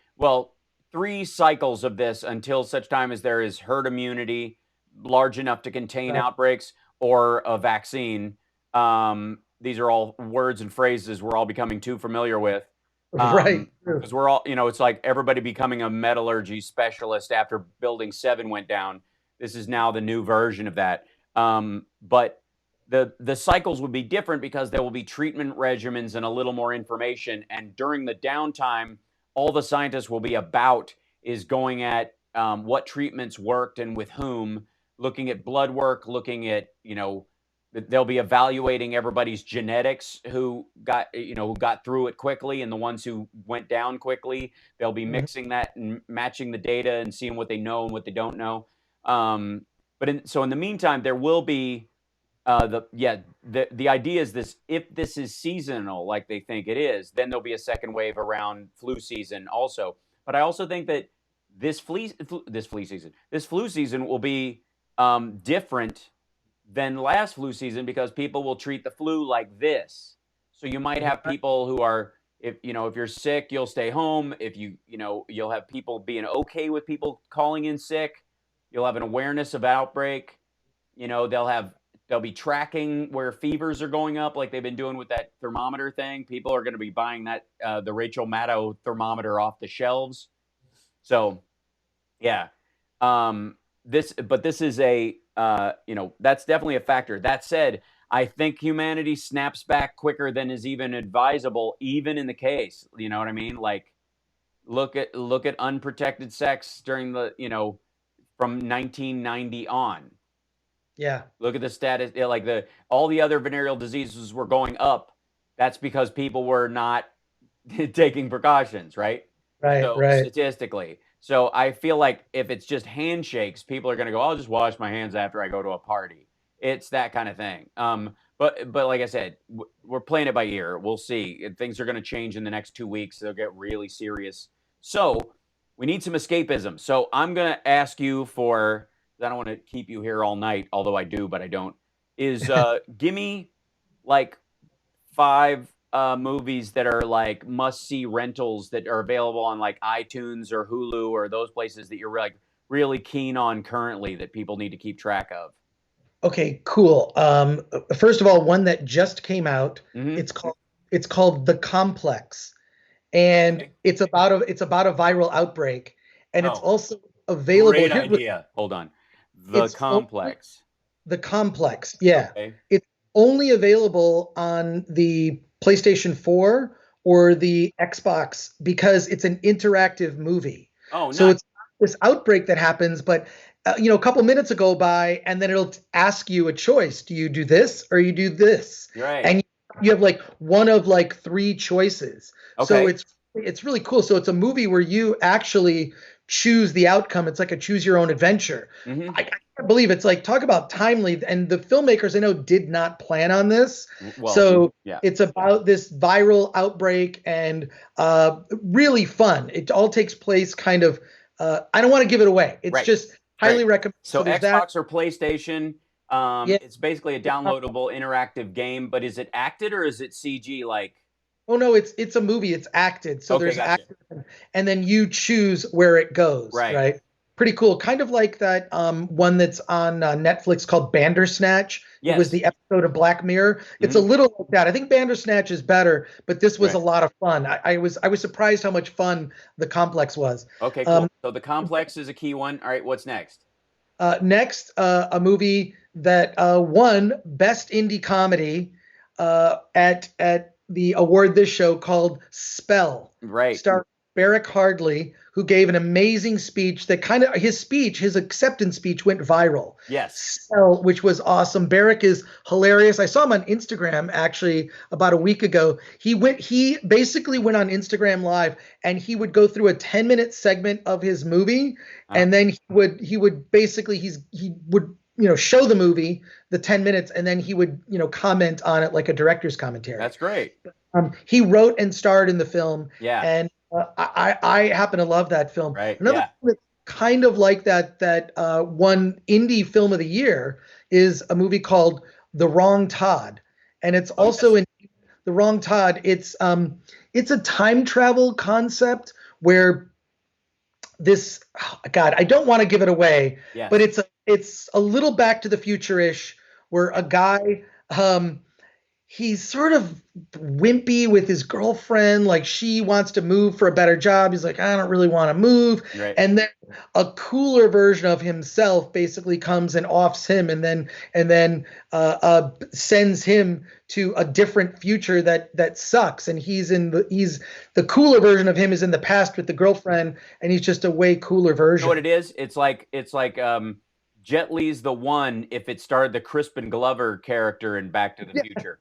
3 cycles of this until such time as there is herd immunity large enough to contain outbreaks or a vaccine. These are all words and phrases we're all becoming too familiar with. Right. Because we're all, it's like everybody becoming a metallurgy specialist after Building 7 went down. This is now the new version of that. But the cycles would be different because there will be treatment regimens and a little more information. And during the downtime, all the scientists will be about is going at what treatments worked and with whom, looking at blood work, looking at, they'll be evaluating everybody's genetics who got through it quickly and the ones who went down quickly. They'll be mixing that and matching the data and seeing what they know and what they don't know. So in the meantime, there will be the idea is this: if this is seasonal, like they think it is, then there'll be a second wave around flu season also. But I also think that this flu season will be different than last flu season because people will treat the flu like this. So you might have people who are, if you're sick, you'll stay home. If you'll have people being okay with people calling in sick. You'll have an awareness of outbreak. They'll be tracking where fevers are going up, like they've been doing with that thermometer thing. People are going to be buying that the Rachel Maddow thermometer off the shelves. So, yeah, this is a that's definitely a factor. That said, I think humanity snaps back quicker than is even advisable, even in the case. You know what I mean? Like, look at unprotected sex during the from 1990 on. Yeah. Look at the status. Like all the other venereal diseases were going up. That's because people were not taking precautions, right? Right. So, right. Statistically. So I feel like if it's just handshakes, people are going to go, I'll just wash my hands after I go to a party. It's that kind of thing. But like I said, we're playing it by ear. We'll see. Things are going to change in the next 2 weeks. They'll get really serious. So we need some escapism. So I'm going to ask you for, I don't want to keep you here all night, although I do, but I don't, is give me like 5 movies that are like must-see rentals that are available on like iTunes or Hulu or those places that you're like really keen on currently that people need to keep track of. Okay, cool. First of all, one that just came out. It's called The Complex, and it's about a viral outbreak, and it's also available. Great idea. Hold on. The Complex. The Complex. Yeah. Okay. It's only available on the PlayStation 4 or the Xbox because it's an interactive movie. Oh, nice. So it's this outbreak that happens, but a couple minutes will go by and then it'll ask you a choice. Do you do this or you do this? Right. And you have like one of like 3 choices. Okay. So it's really cool. So it's a movie where you actually choose the outcome. It's like a choose your own adventure. I can't believe it's like, talk about timely. And the filmmakers I know did not plan on this. Well, it's about this viral outbreak and really fun. It all takes place kind of, I don't want to give it away. It's just highly recommend. So Xbox or PlayStation, it's basically a downloadable interactive game, but is it acted or is it CG like? Oh no, it's a movie. It's acted. So there's acted, and then you choose where it goes. Right. pretty cool. Kind of like that one that's on Netflix called Bandersnatch. It was Yes. the episode of Black Mirror. It's a little like that. I think Bandersnatch is better, but this was a Right. lot of fun. I was surprised how much fun The Complex was. Okay, cool. So The Complex is a key one. All right, what's next? Next, a movie that won Best Indie Comedy at the award this show called Spell. Right. Starring Barrick Hardley, who gave an amazing speech that his acceptance speech went viral. Yes. Spell, which was awesome. Barrick is hilarious. I saw him on Instagram actually about a week ago. He basically went on Instagram Live and he would go through a 10-minute segment of his movie, and then he would show the movie, the 10 minutes, and then he would comment on it like a director's commentary. That's great. He wrote and starred in the film. Yeah. And I happen to love that film. Right. Another Yeah. film that's kind of like that one indie film of the year is a movie called The Wrong Todd. And it's also in The Wrong Todd. It's a time travel concept where I don't want to give it away, Yes. but it's a little Back to the Future-ish, where a guy, he's sort of wimpy with his girlfriend. Like, she wants to move for a better job. He's like, I don't really want to move. Right. And then a cooler version of himself basically comes and offs him, and then sends him to a different future that sucks. And he's the cooler version of him is in the past with the girlfriend, and he's just a way cooler version. You know what it is? It's like Jet Li's the one if it starred the Crispin Glover character in Back to the Future.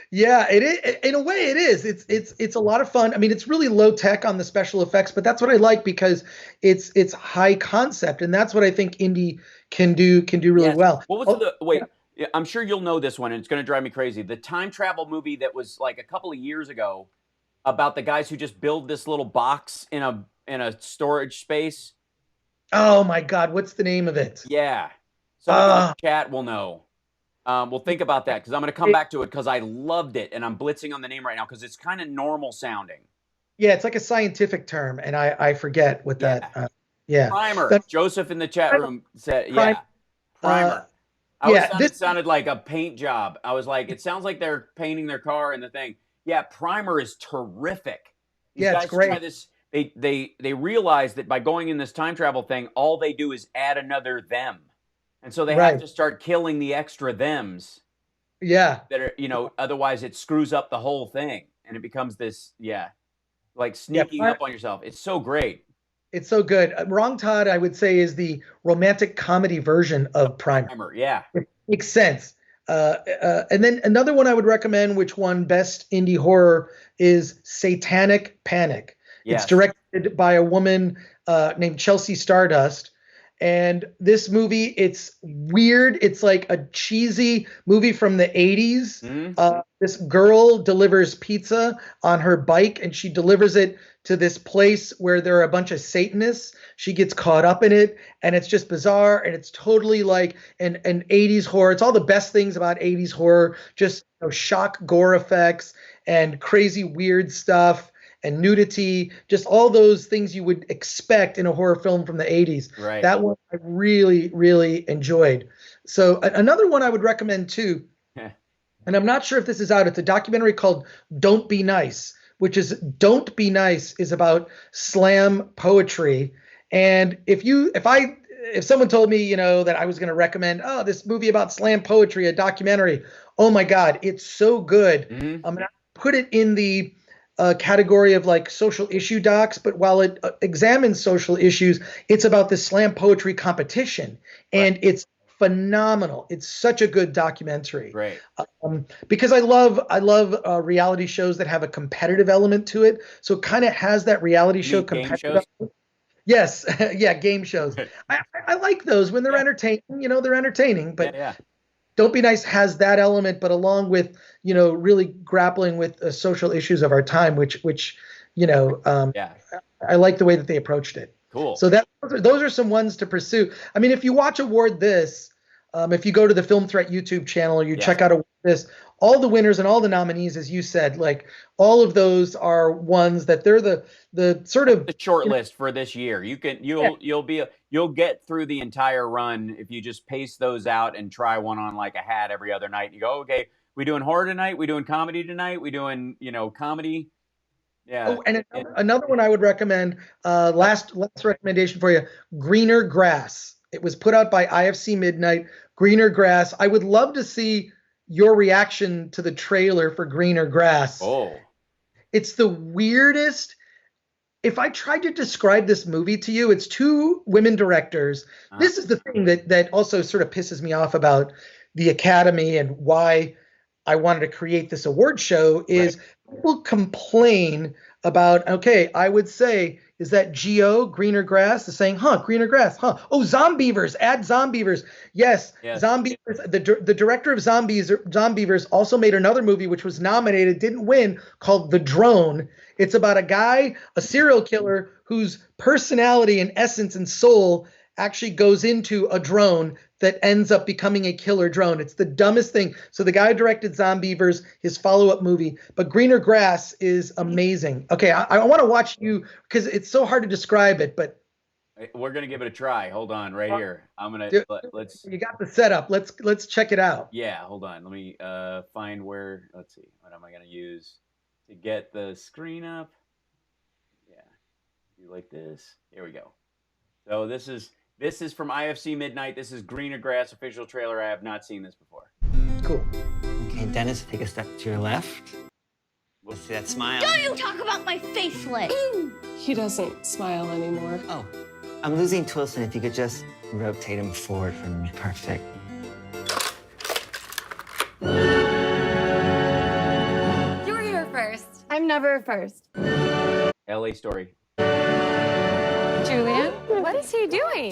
Yeah, it is. In a way, it is. It's a lot of fun. I mean, it's really low tech on the special effects, but that's what I like because it's high concept, and that's what I think indie can do really well. What was wait? Yeah, I'm sure you'll know this one, and it's going to drive me crazy. The time travel movie that was like a couple of years ago about the guys who just build this little box in a storage space. Oh my God, what's the name of it? Yeah, someone in the chat will know. We'll think about that because I'm going to come back to it because I loved it, and I'm blitzing on the name right now because it's kind of normal sounding. Yeah, it's like a scientific term, and I forget what that. Yeah, Primer. Joseph in the chat room said, "Yeah, primer." It sounded like a paint job. I was like, it sounds like they're painting their car in the thing. Yeah, primer is terrific. These guys it's great. Try this. They realize that by going in this time travel thing, all they do is add another them. And so they have to start killing the extra thems. Yeah. That are, otherwise it screws up the whole thing. And it becomes this, like sneaking up on yourself. It's so great. It's so good. Wrong Todd, I would say, is the romantic comedy version of Primer. Yeah. It makes sense. And then another one I would recommend, which won Best Indie Horror, is Satanic Panic. Yes. It's directed by a woman named Chelsea Stardust. And this movie, it's weird. It's like a cheesy movie from the 80s. Mm-hmm. This girl delivers pizza on her bike, and she delivers it to this place where there are a bunch of Satanists. She gets caught up in it, and it's just bizarre, and it's totally like an 80s horror. It's all the best things about 80s horror, just shock gore effects and crazy weird stuff. And nudity, just all those things you would expect in a horror film from the 80s. Right. That one I really, really enjoyed. So another one I would recommend too, and I'm not sure if this is out, it's a documentary called Don't Be Nice, which is Don't Be Nice is about slam poetry. And if someone told me, that I was going to recommend, this movie about slam poetry, a documentary, oh my God, it's so good. Mm-hmm. I'm going to put it in the category of like social issue docs, but while it examines social issues, it's about the slam poetry competition, and it's phenomenal. It's such a good documentary. Right. Because I love reality shows that have a competitive element to it. So it kind of has that reality show competitive element. Yes, yeah, game shows. I like those when they're entertaining. They're entertaining, but. Yeah. Don't Be Nice has that element, but along with, really grappling with social issues of our time, which I like the way that they approached it. Cool. So those are some ones to pursue. I mean, if you watch Award This, if you go to the Film Threat YouTube channel or you check out Award This, all the winners and all the nominees, as you said, like all of those are ones that they're the sort of the short list for this year. You'll get through the entire run if you just pace those out and try one on like a hat every other night. You go, okay, we doing horror tonight? We doing comedy tonight? We doing, comedy? Yeah. Oh, and another one I would recommend, last recommendation for you, Greener Grass. It was put out by IFC Midnight, Greener Grass. I would love to see your reaction to the trailer for Greener Grass. Oh. It's the weirdest. If I tried to describe this movie to you, it's two women directors. This is the thing that also sort of pisses me off about the Academy and why I wanted to create this award show is people complain about, okay, I would say, is that G.O., Greener Grass, is saying, Greener Grass, Oh, Zombievers, add Zombievers. Yes. Zombievers, the director of Zombievers also made another movie which was nominated, didn't win, called The Drone. It's about a guy, a serial killer, whose personality and essence and soul actually goes into a drone that ends up becoming a killer drone. It's the dumbest thing. So the guy directed Zombievers, his follow-up movie, but Greener Grass is amazing. Okay, I want to watch you because it's so hard to describe it, but we're gonna give it a try. Hold on, right here. Let's. You got the setup. Let's check it out. Yeah, hold on. Let me find where. Let's see. What am I gonna use to get the screen up? Yeah, do like this. Here we go. So this is from IFC Midnight. This is Greener Grass official trailer. I have not seen this before. Cool. Okay, Dennis, take a step to your left. Let's see that smile. Don't you talk about my faceless. He doesn't smile anymore. Oh, I'm losing Twilson. If you could just rotate him forward for me. Perfect. You were here first. I'm never first. LA Story. Julian, what is he doing?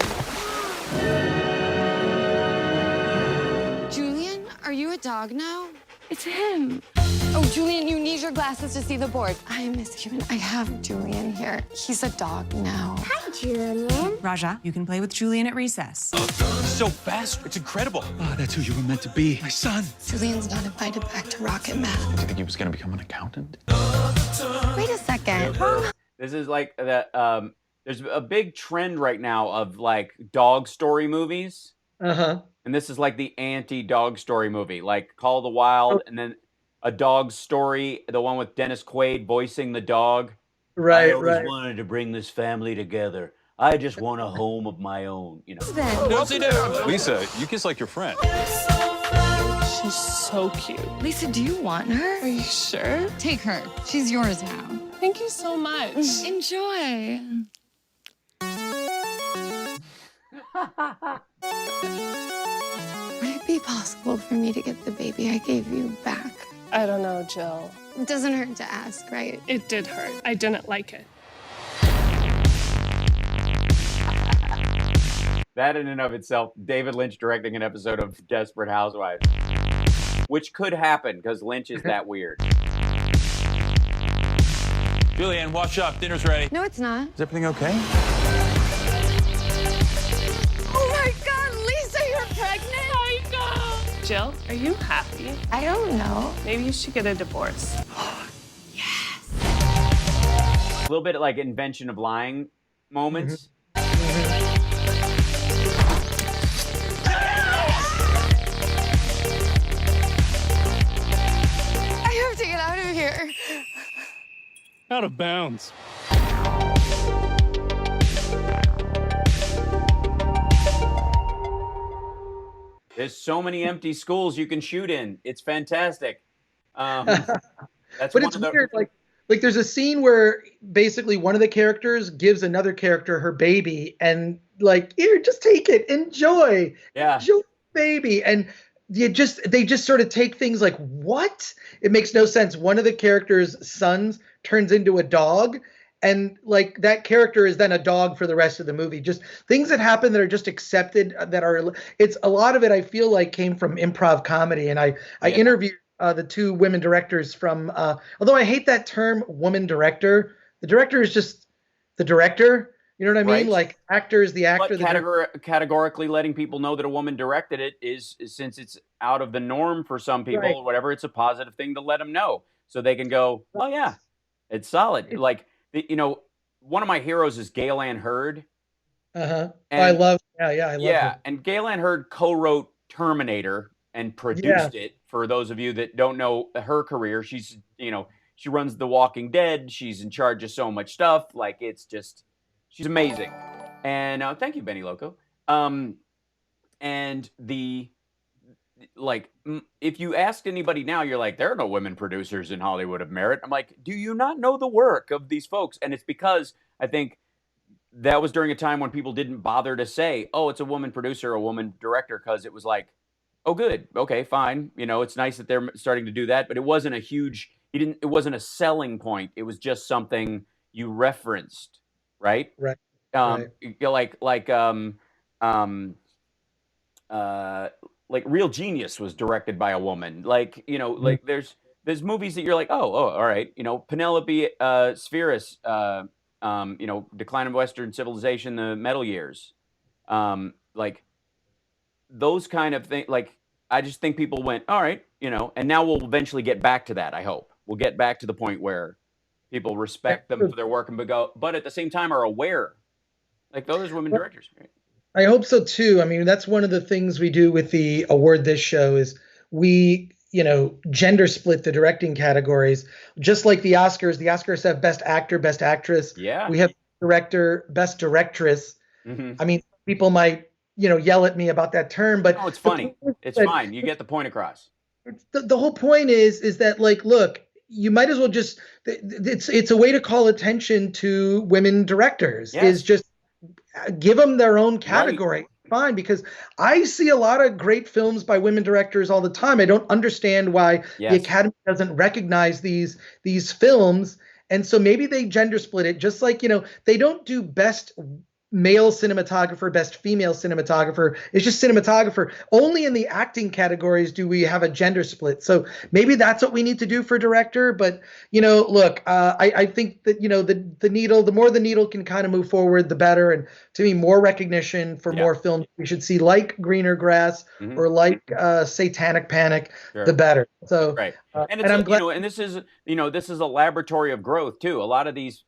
Julian, are you a dog now? It's him. Oh, Julian, you need your glasses to see the board. I miss Cuban. I have Julian here. He's a dog now. Hi, Julian. Raja, you can play with Julian at recess. So fast. It's incredible. Oh, that's who you were meant to be. My son. Julian's not invited back to Rocket Math. Did you think he was going to become an accountant? Wait a second. This is like the there's a big trend right now of like dog story movies. And this is like the anti-dog story movie, like Call of the Wild, and then A Dog's Story, the one with Dennis Quaid voicing the dog. Right, I always wanted to bring this family together. I just want a home of my own, Lisa, you kiss like your friend. She's so cute. Lisa, do you want her? Are you sure? Take her. She's yours now. Thank you so much. Enjoy. Would it be possible for me to get the baby I gave you back? I don't know, Jill. It doesn't hurt to ask, right? It did hurt. I didn't like it. That in and of itself, David Lynch directing an episode of Desperate Housewives, which could happen because Lynch is that weird. Julianne, wash up. Dinner's ready. No, it's not. Is everything okay? Oh my God, Lisa, you're pregnant? I know. Jill, are you happy? I don't know. Maybe you should get a divorce. Yes. A little bit like invention of lying moments. I have to get out of here. Out of bounds. There's so many empty schools you can shoot in. It's fantastic. That's but it's weird. Like there's a scene where basically one of the characters gives another character her baby, and like, here, just take it, enjoy, enjoy baby, and they just sort of take things like, what? It makes no sense. One of the characters' sons turns into a dog, and like that character is then a dog for the rest of the movie. Just things that happen that are just accepted, it's a lot of it I feel like came from improv comedy. And I interviewed the two women directors from, although I hate that term woman director, the director is just the director. You know what I mean? Right. Like actor is the actor. But categorically letting people know that a woman directed it is since it's out of the norm for some people or whatever, it's a positive thing to let them know so they can go, oh yeah, it's solid. Like, one of my heroes is Gale Ann Hurd. I love her. And Gale Ann Hurd co-wrote Terminator and produced it. For those of you that don't know her career, she's, she runs The Walking Dead. She's in charge of so much stuff. Like, it's just, she's amazing. And thank you, Benny Loco. And if you asked anybody now, you're like, there are no women producers in Hollywood of merit. I'm like, do you not know the work of these folks? And it's because I think that was during a time when people didn't bother to say, oh, it's a woman producer, a woman director, because it was like, oh, good. Okay, fine. It's nice that they're starting to do that, but it wasn't it wasn't a selling point. It was just something you referenced, right? Right. Like Real Genius was directed by a woman. Like, like there's movies that you're like, oh, all right. Penelope Spheris, Decline of Western Civilization, the Metal Years. Like those kind of things. Like, I just think people went, all right, and now we'll eventually get back to that. I hope we'll get back to the point where people respect them for their work but at the same time are aware, like those women directors. Right? I hope so too. I mean, that's one of the things we do with the award this show is we, gender split the directing categories, just like the Oscars. The Oscars have Best Actor, Best Actress. Yeah. We have Director, Best Directress. Mm-hmm. I mean, people might, yell at me about that term, but no, it's funny. It's fine. You get the point across. The whole point is that, like, look, you might as well just, it's a way to call attention to women directors. Yes. Is just give them their own category. Right. Fine, because I see a lot of great films by women directors all the time. I don't understand why the Academy doesn't recognize these films. And so maybe they gender split it, just like, they don't do best male cinematographer, best female cinematographer. It's just cinematographer. Only in the acting categories do we have a gender split. So maybe that's what we need to do for director. But, look, I think that, the more the needle can kind of move forward, the better. And to me, more recognition for more films we should see, like Greener Grass or like Satanic Panic, the better. So, right. And I'm glad, and this is a laboratory of growth too. A lot of these,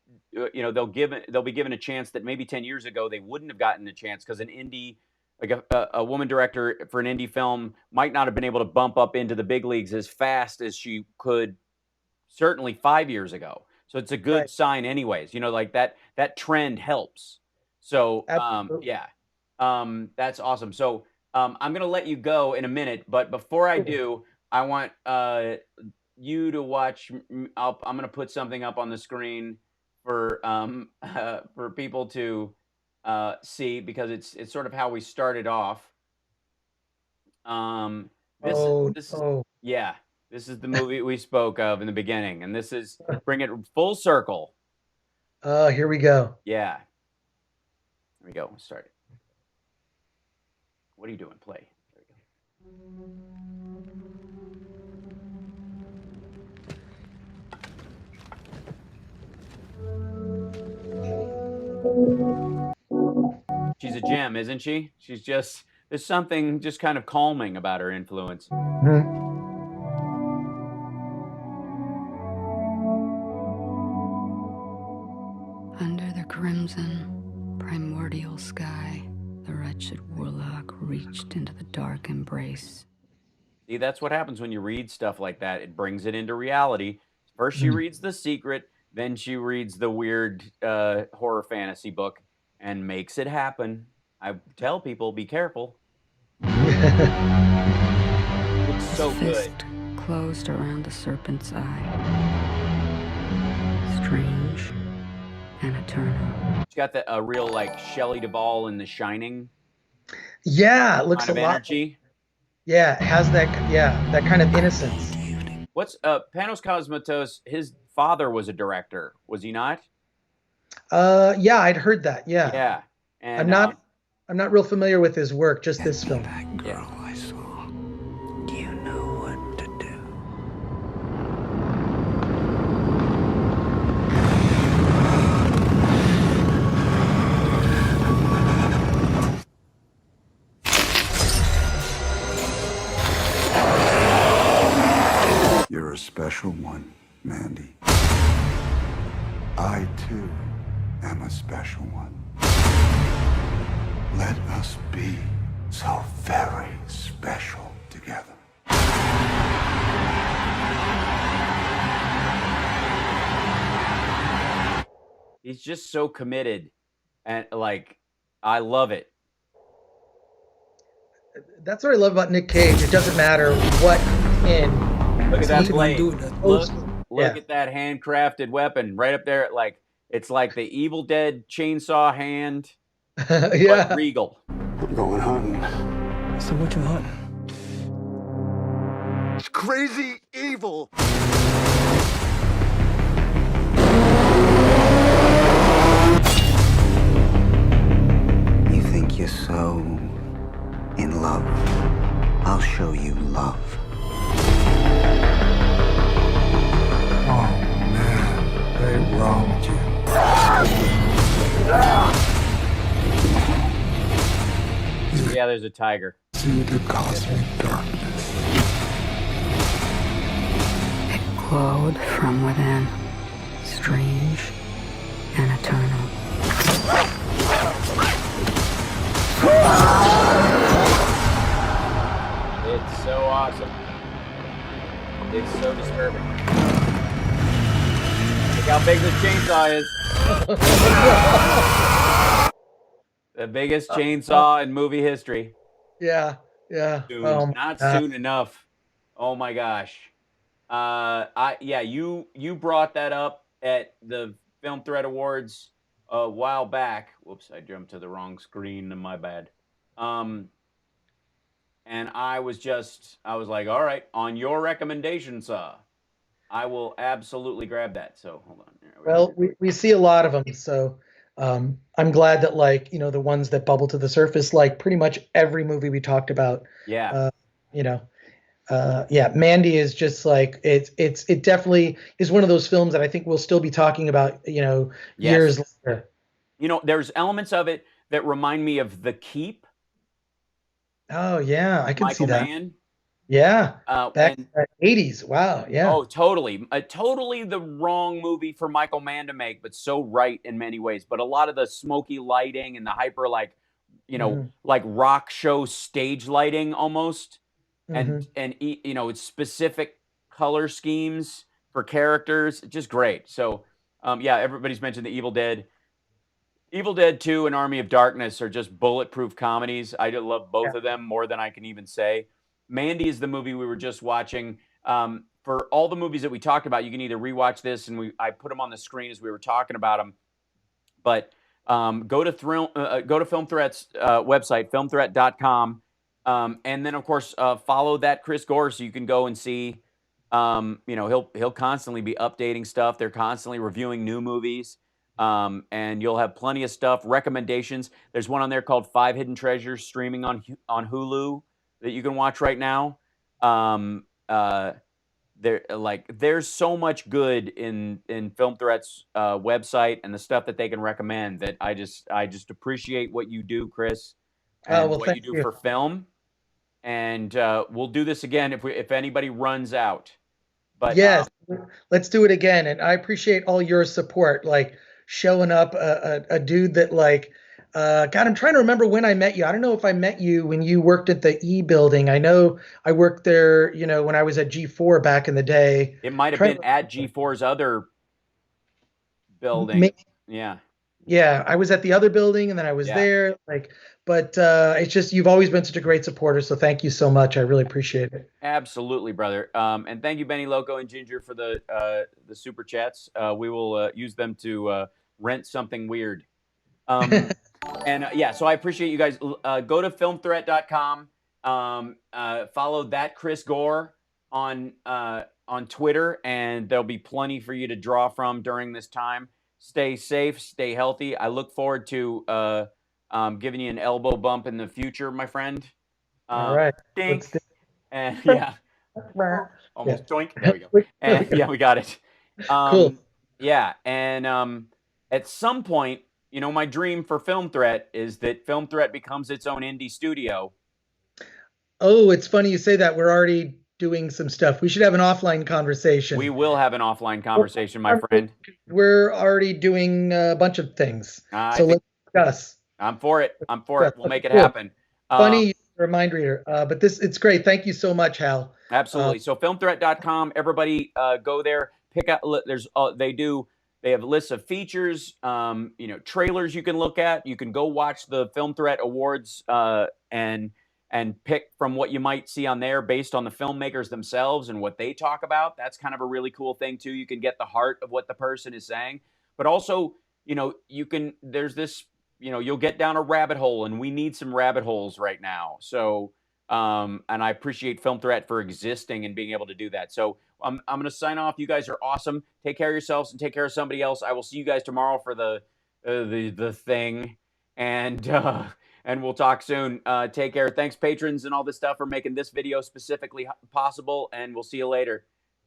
they'll be given a chance that maybe 10 years ago they wouldn't have gotten a chance, because an indie, like a woman director for an indie film might not have been able to bump up into the big leagues as fast as she could certainly 5 years ago. So it's a good sign anyways, like that trend helps. So that's awesome. So I'm going to let you go in a minute, but before I do, I want you to watch. I'm going to put something up on the screen for people to see, because it's sort of how we started off. This is the movie we spoke of in the beginning, and this is bring it full circle. Here we go. Yeah, here we go. We'll start it. What are you doing? Play. There we go. She's a gem, isn't she? She's just, there's something just kind of calming about her influence. Under the crimson, primordial sky, the wretched warlock reached into the dark embrace. See, that's what happens when you read stuff like that. It brings it into reality. First she reads The Secret, then she reads the weird horror fantasy book and makes it happen. I tell people, be careful. It's so good. Closed around the serpent's eye. Strange and eternal. It's got a real, like, Shelley Duvall in The Shining. Yeah, it looks kind of a lot. Energy. Yeah, it has that kind of innocence. What's Panos Cosmatos? His father was a director, was he not? Yeah, I'd heard that. Yeah. Yeah. And, I'm not real familiar with his work, just this film. That girl I saw. Do you know what to do? special one, Mandy. I, too, am a special one. Let us be so very special together. He's just so committed, and like, I love it. That's what I love about Nick Cage. It doesn't matter what in. Look at that blade. Look Yeah. at that handcrafted weapon right up there. Like, it's like the Evil Dead chainsaw hand, Yeah. but regal. I'm going hunting. So what you hunting? It's crazy evil. You think you're so in love? I'll show you love. Oh man, they wronged you. Yeah, there's a tiger. See the cosmic darkness. It glowed from within, strange and eternal. It's so awesome. It's so disturbing. Look how big this chainsaw is. The biggest chainsaw in movie history. Yeah. Soon. Not soon enough. Oh my gosh. You brought that up at the Film Threat Awards a while back. Whoops, I jumped to the wrong screen. My bad. And I was like, all right, on your recommendation, I will absolutely grab that. So hold on. Well, we see a lot of them, so I'm glad that, like, you know, the ones that bubble to the surface, like pretty much every movie we talked about. Yeah. Mandy is just like it definitely is one of those films that I think we'll still be talking about, you know, years later. You know, there's elements of it that remind me of The Keep. Oh yeah, I can see that. Mann. Yeah, back in the 80s. Wow, yeah. Oh, totally. Totally the wrong movie for Michael Mann to make, but so right in many ways. But a lot of the smoky lighting and the hyper, like, you know, like rock show stage lighting almost. And you know, it's specific color schemes for characters. Just great. So, everybody's mentioned the Evil Dead. Evil Dead 2 and Army of Darkness are just bulletproof comedies. I love both of them more than I can even say. Mandy is the movie we were just watching. For all the movies that we talked about, you can either rewatch this, and I put them on the screen as we were talking about them. But go to Film Threat's website, filmthreat.com, and then of course follow that Chris Gore so you can go and see. You know, he'll constantly be updating stuff. They're constantly reviewing new movies. And you'll have plenty of stuff, recommendations. There's one on there called 5 Hidden Treasures streaming on Hulu that you can watch right now. There's so much good in Film Threat's website and the stuff that they can recommend that I just appreciate what you do, Chris, and what you do for film. And we'll do this again if anybody runs out. But yes, let's do it again. And I appreciate all your support, like showing up a dude that, like, God, I'm trying to remember when I met you. I don't know if I met you when you worked at the E building. I know I worked there, you know, when I was at G4 back in the day. It might have been at G4's other building. Yeah, I was at the other building, and then I was there. Like, but it's just, you've always been such a great supporter. So thank you so much. I really appreciate it. Absolutely, brother. And thank you, Benny Loco and Ginger, for the super chats. We will use them to rent something weird. So I appreciate you guys. Go to filmthreat.com. Follow that Chris Gore on Twitter, and there'll be plenty for you to draw from during this time. Stay safe, stay healthy. I look forward to giving you an elbow bump in the future, my friend. All right. Dink. And almost doink. There we go. And we got it. Cool. Yeah, and at some point, you know, my dream for Film Threat is that Film Threat becomes its own indie studio. Oh, it's funny you say that. We're already doing some stuff. We should have an offline conversation. We will have an offline conversation, my friend. We're already doing a bunch of things. So let's discuss. I'm for it. I'm for it. We'll make it happen. Funny, you're a mind reader. But it's great. Thank you so much, Hal. Absolutely. So filmthreat.com, everybody go there, pick out, they have lists of features, trailers you can look at. You can go watch the Film Threat Awards and pick from what you might see on there based on the filmmakers themselves and what they talk about. That's kind of a really cool thing too. You can get the heart of what the person is saying, but also, there's this, you'll get down a rabbit hole, and we need some rabbit holes right now. So, and I appreciate Film Threat for existing and being able to do that. So I'm going to sign off. You guys are awesome. Take care of yourselves and take care of somebody else. I will see you guys tomorrow for the thing, and we'll talk soon. Take care. Thanks, patrons and all this stuff, for making this video specifically possible, and we'll see you later.